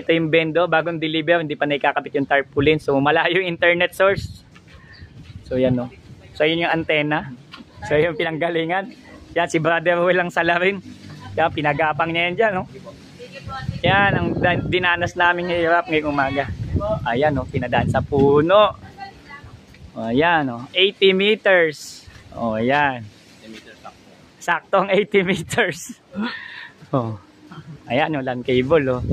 Ito yung bendo, bagong deliver, hindi pa naikakabit yung tarpaulin. So malayo yung internet source. So yan no. So yun yung antena. So yung pinanggalingan. Yan si Brother Will ang salarin. Yan pinagapang niya yan dyan no. Yan ang dinanas namin hirap ngayong umaga. Ayan no, pinadaan sa puno. Ayan no, 80 meters. O ayan. Saktong 80 meters. Oh. Ayan yung LAN cable oh.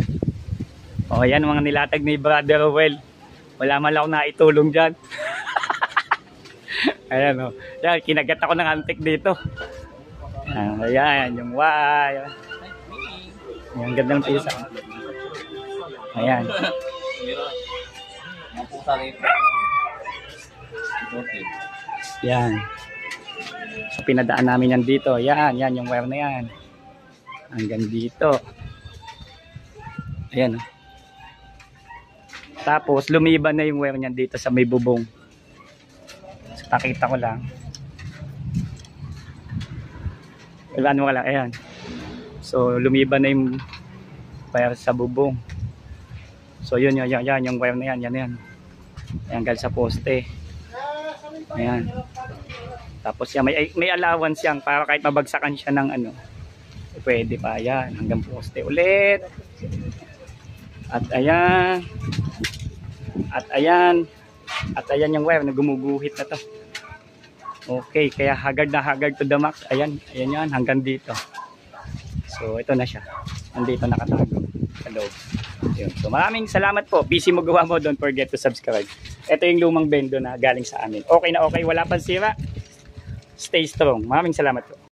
Oh, ayan mga nilatag ni Brother Well. Wala man lang ako naitulong dyan. Ayan oh. Ayan, kinagat ako ng antik dito. Ayan, yung wire. Ayan, ganda ng pisa. Ayan. Ayan. So, pinadaan namin yan dito. Ayan, yan yung wire na yan. Hanggang dito. Ayan oh. Tapos lumiban na yung wire niyan dito sa may bubong. So, pakita ko lang. Ilan mo ka lang. Ayan. So lumiban na yung wire sa bubong. So yun yung wire na yan. Yan. Hanggang sa poste. Ayan. Tapos yan, may allowance yan para kahit mabagsakan siya ng ano. Pwede pa. Ayan. Hanggang poste ulit. At ayan. At ayan yung wire na gumuguhit na to. Okay, kaya haggard na haggard to the max. Ayan yan hanggang dito. So ito na siya. Nandito nakatago sa loob. Yun. So maraming salamat po. Busy mo gawa mo, don't forget to subscribe. Ito yung lumang bendo na galing sa amin. Okay na okay, wala pang sira. Stay strong. Maraming salamat po.